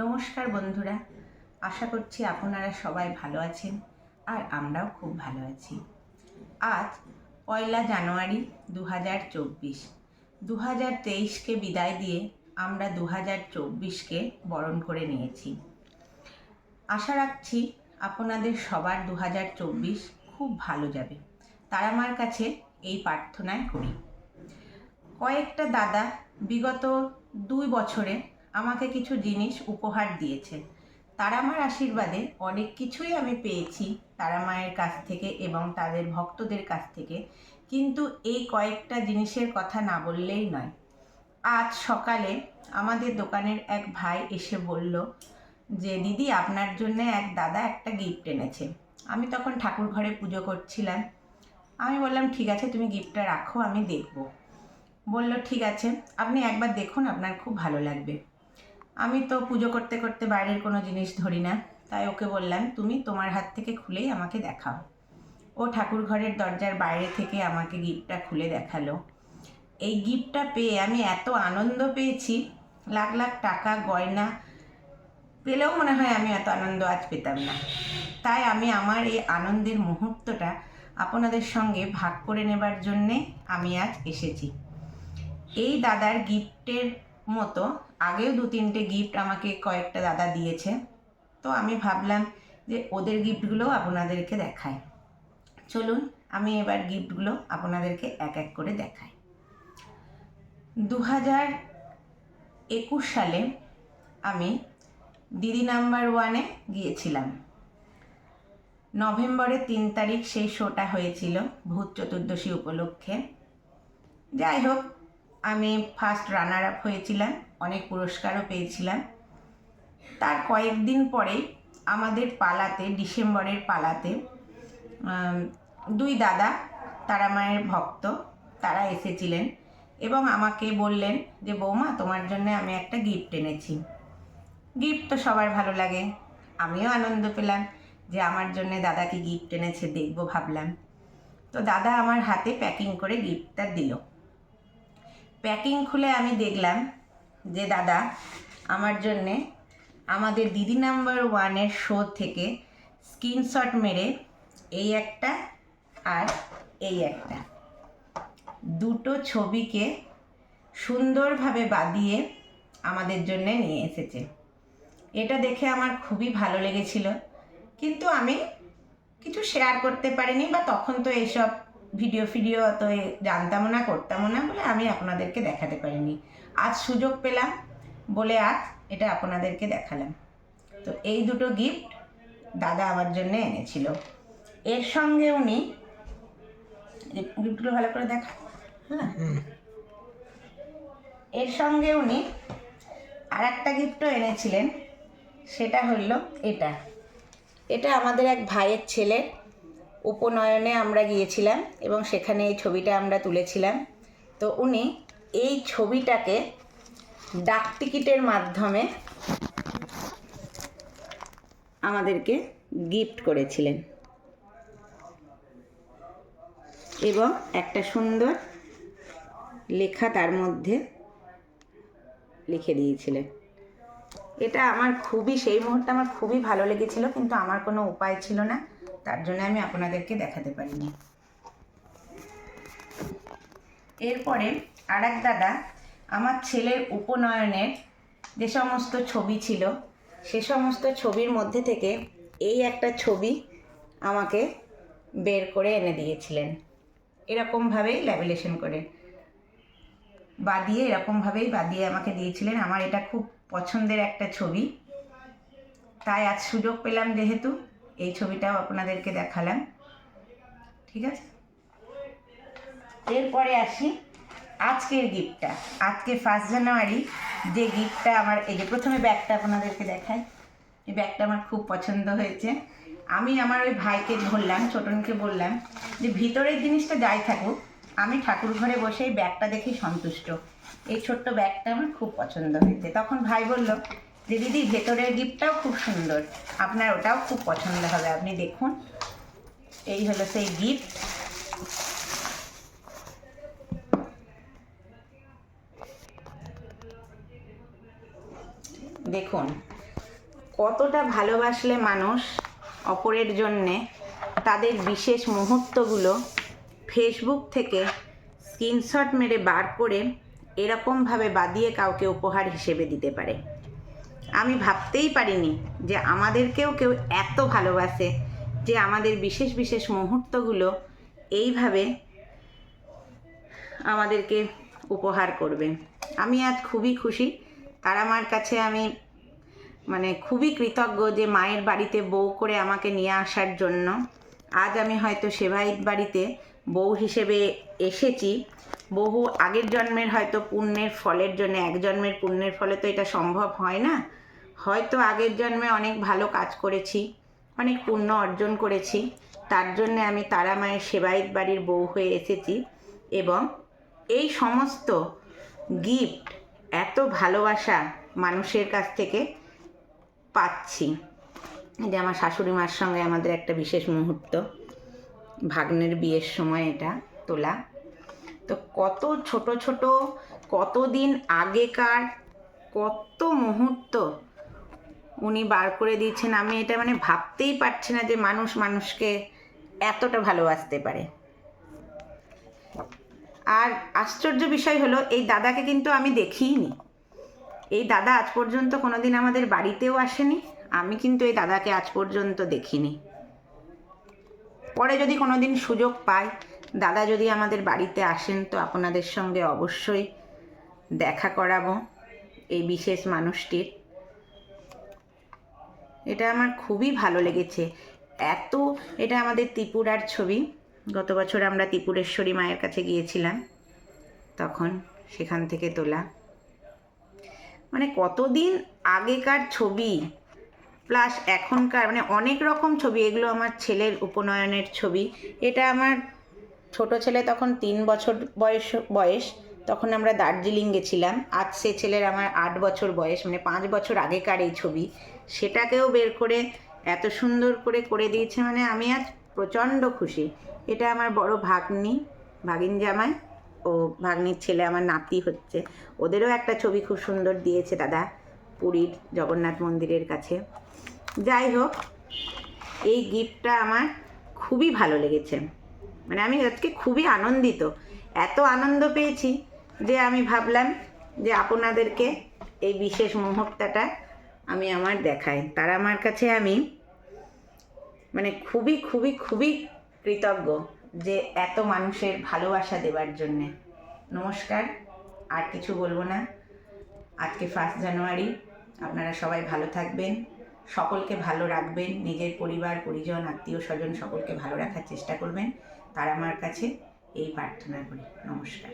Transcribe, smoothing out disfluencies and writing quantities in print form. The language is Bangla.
নমস্কার বন্ধুরা, আশা করছি আপনারা সবাই ভালো আছেন আর আমরাও খুব ভালো আছি। আজ 1 জানুয়ারি 2024। 2023কে বিদায় দিয়ে আমরা 2024কে বরণ করে নিয়েছি। আশা রাখছি আপনাদের সবার 2024 খুব ভালো যাবে, তারা আমার কাছে এই প্রার্থনাই করি। কয়েকটা দাদা বিগত 2 বছরে আমাকে কিছু জিনিস উপহার দিয়েছে। তারা আমার আশীর্বাদে অনেক কিছুই আমি পেয়েছি তারা মায়ের কাছ থেকে এবং তাদের ভক্তদের কাছ থেকে, কিন্তু এই কয়েকটা জিনিসের কথা না বললেই নয়। আজ সকালে আমাদের দোকানের এক ভাই এসে বলল যে দিদি, আপনার জন্য এক দাদা একটা গিফট এনেছে। আমি তখন ঠাকুর ঘরে পুজো করছিলাম। আমি বললাম ঠিক আছে, তুমি গিফটটা রাখো, আমি দেখব। বলল ঠিক আছে, আপনি একবার দেখুন, আপনার খুব ভালো লাগবে। আমি তো পুজো করতে করতে বাইরের কোনো জিনিস ধরি না, তাই ওকে বললাম তুমি তোমার হাত থেকে খুলেই আমাকে দেখাও। ও ঠাকুর ঘরের দরজার বাইরে থেকে আমাকে গিফটটা খুলে দেখালো। এই গিফটটা পেয়ে আমি এত আনন্দ পেয়েছি, লাখ লাখ টাকা গয়না পেলেও মনে হয় আমি এত আনন্দ আজ পেতাম না। তাই আমি আমার এই আনন্দের মুহূর্তটা আপনাদের সঙ্গে ভাগ করে নেবার জন্যে আমি আজ এসেছি। এই দাদার গিফটের মতো আগেও 2-3টে গিফট আমাকে কয়েকটা দাদা দিয়েছে, তো আমি ভাবলাম যে ওদের গিফটগুলোও আপনাদেরকে দেখাই। চলুন আমি এবার গিফটগুলো আপনাদেরকে এক এক করে দেখাই। 2021 সালে আমি দিদি নাম্বার 1-এ গিয়েছিলাম। নভেম্বরের 3 তারিখ সেই শোটা হয়েছিল ভূত চতুর্দশী উপলক্ষে। যাই হোক, আমি ফার্স্ট রানার আপ হয়েছিলাম, অনেক পুরস্কারও পেয়েছিলাম। তার কয়েকদিন পরেই আমাদের পালাতে, ডিসেম্বরের পালাতে 2 দাদা তারা মায়ের ভক্ত, তারা এসেছিলেন এবং আমাকে বললেন যে বৌমা, তোমার জন্য আমি একটা গিফট এনেছি। গিফট তো সবার ভালো লাগে, আমিও আনন্দ পেলাম যে আমার জন্য দাদা কি গিফট এনেছে দেখবো ভাবলাম। তো দাদা আমার হাতে প্যাকিং করে গিফটটা দিল। প্যাকিং খুলে আমি দেখলাম যে দাদা আমার জন্যে আমাদের দিদি নাম্বার 1-এর শো থেকে স্ক্রিনশট মেরে এই একটা আর এই একটা দুটো ছবিকে সুন্দরভাবে বাঁধিয়ে আমাদের জন্যে নিয়ে এসেছে। এটা দেখে আমার খুবই ভালো লেগেছিল, কিন্তু আমি কিছু শেয়ার করতে পারিনি, বা তখন তো এইসব ভিডিও তো জানতামও না, করতামও না বলে আমি আপনাদেরকে দেখাতে পারিনি। আজ সুযোগ পেলাম বলে আজ এটা আপনাদেরকে দেখালাম। তো এই দুটো গিফট দাদা আমার জন্য এনেছিল। এর সঙ্গে উনি গিফটগুলো ভালো করে দেখা, হ্যাঁ, এর সঙ্গে উনি আর একটা গিফটও এনেছিলেন। সেটা হলো এটা। এটা আমাদের এক ভাইয়ের ছেলের উপনয়নে আমরা গিয়েছিলাম এবং সেখানে এই ছবিটা আমরা তুলেছিলাম। তো উনি এই ছবিটাকে ডাক টিকিটের মাধ্যমে আমাদেরকে গিফট করেছিলেন এবং একটা সুন্দর লেখা তার মধ্যে লিখে দিয়েছিলেন। এটা আমার সেই মুহূর্তে আমার খুবই ভালো লেগেছিল, কিন্তু আমার কোনো উপায় ছিল না, তার জন্য আমি আপনাদেরকে দেখাতে পারিনি। এরপরে আর এক দাদা আমার ছেলের উপনয়নের যে সমস্ত ছবি ছিল সে সমস্ত ছবির মধ্যে থেকে এই একটা ছবি আমাকে বের করে এনে দিয়েছিলেন। এরকমভাবেই ল্যামিনেশন করে এরকমভাবেই বাঁধিয়ে আমাকে দিয়েছিলেন। আমার এটা খুব পছন্দের একটা ছবি, তাই আজ সুযোগ পেলাম যেহেতু এই ছবিটাও আপনাদেরকে দেখালাম। ঠিক আছে, এরপরে আসি আজকের গিফটটা। আজকে 1 জানুয়ারি যে গিফটটা আমার, এই যে প্রথমে ব্যাগটা আপনাদেরকে দেখাই। এই ব্যাগটা আমার খুব পছন্দ হয়েছে। আমি আমার ওই ভাইকে ধরলাম, ছোটনকে বললাম যে ভিতরের জিনিসটা যাই থাকুক, আমি ঠাকুর ঘরে বসে এই ব্যাগটা দেখেই সন্তুষ্ট। এই ছোট্ট ব্যাগটা আমার খুব পছন্দ হয়েছে। তখন ভাই বলল যে দিদি, ভেতরের গিফটটাও খুব সুন্দর, আপনার ওটাও খুব পছন্দ হবে, আপনি দেখুন। এই হলো সেই গিফট। দেখুন, কতটা ভালোবাসলে মানুষ অপরের জন্যে তাদের বিশেষ মুহূর্তগুলো ফেসবুক থেকে স্ক্রিনশট মেরে বার করে এরকমভাবে বাদিয়ে কাউকে উপহার হিসেবে দিতে পারে। আমি ভাবতেই পারিনি যে আমাদেরকেও কেউ এত ভালোবাসে যে আমাদের বিশেষ বিশেষ মুহূর্তগুলো এইভাবে আমাদেরকে উপহার করবে। আমি আজ খুবই খুশি। তারা মার কাছে আমি খুবই কৃতজ্ঞ যে মায়ের বাড়িতে বউ করে আমাকে নিয়ে আসার জন্য। আজ আমি হয়তো সেবায়িত বাড়িতে বউ হিসেবে এসেছি বহু আগের জন্মের হয়তো পুণ্যের ফলের জন্য। এক জন্মের পুণ্যের ফলে তো এটা সম্ভব হয় না। হয়তো আগের জন্মে অনেক ভালো কাজ করেছি, অনেক পুণ্য অর্জন করেছি, তার জন্যে আমি তারা মায়ের সেবায়িত বাড়ির বউ হয়ে এসেছি। এবং এই সমস্ত গিফট, এত ভালোবাসা মানুষের কাছ থেকে পাচ্ছি। যে আমার শাশুড়ি মার সঙ্গে আমাদের একটা বিশেষ মুহূর্ত, ভাগ্নের বিয়ের সময় এটা তোলা। তো কত ছোট ছোট, কতদিন আগেকার কত মুহূর্ত উনি বার করে দিয়েছেন। আমি এটা ভাবতেই পারছি না যে মানুষ মানুষকে এতটা ভালোবাসতে পারে। আর আশ্চর্য বিষয় হলো, এই দাদাকে কিন্তু আমি দেখিইনি। এই দাদা আজ পর্যন্ত কোনোদিন আমাদের বাড়িতেও আসেনি। আমি কিন্তু এই দাদাকে আজ পর্যন্ত দেখিনি। পরে যদি কোনোদিন সুযোগ পাই, দাদা যদি আমাদের বাড়িতে আসেন, তো আপনাদের সঙ্গে অবশ্যই দেখা করাবো এই বিশেষ মানুষটির। এটা আমার খুবই ভালো লেগেছে। এটা আমাদের ত্রিপুরার ছবি। গত বছর আমরা ত্রিপুরেশ্বরী মায়ের কাছে গিয়েছিলাম, তখন সেখান থেকে তোলা। কতদিন আগেকার ছবি প্লাস এখনকার অনেক রকম ছবি। এগুলো আমার ছেলের উপনয়নের ছবি। এটা আমার ছোট ছেলে তখন 3 বছর বয়স। তখন আমরা দার্জিলিং গেছিলাম। আজ সে ছেলের আমার 8 বছর বয়স, 5 বছর আগেকার এই ছবি। সেটাকেও বের করে এত সুন্দর করে দিয়েছে। আমি আজ প্রচণ্ড খুশি। এটা আমার বড় ভাগিন জামাই ও ভাগ্নির ছেলে, আমার নাতি হচ্ছে। ওদেরও একটা ছবি খুব সুন্দর দিয়েছে দাদা, পুরীর জগন্নাথ মন্দিরের কাছে। যাই হোক, এই গিফটটা আমার খুবই ভালো লেগেছে। আমি আজকে খুবই আনন্দিত। এত আনন্দ পেয়েছি যে আমি ভাবলাম যে আপনাদেরকে এই বিশেষ মুহূর্তটা আমি আমার দেখাই। তারা আমার কাছে আমি খুবই খুবই খুবই কৃতজ্ঞ যে এত মানুষের ভালোবাসা দেওয়ার জন্যে। নমস্কার, আর কিছু বলবো না। আজকে 1 জানুয়ারি। আপনারা সবাই ভালো থাকবেন, সকলকে ভালো রাখবেন, নিজের পরিবার পরিজন আত্মীয় স্বজন সকলকে ভালো রাখার চেষ্টা করবেন। তারা আমার কাছে এই প্রার্থনা করি। নমস্কার।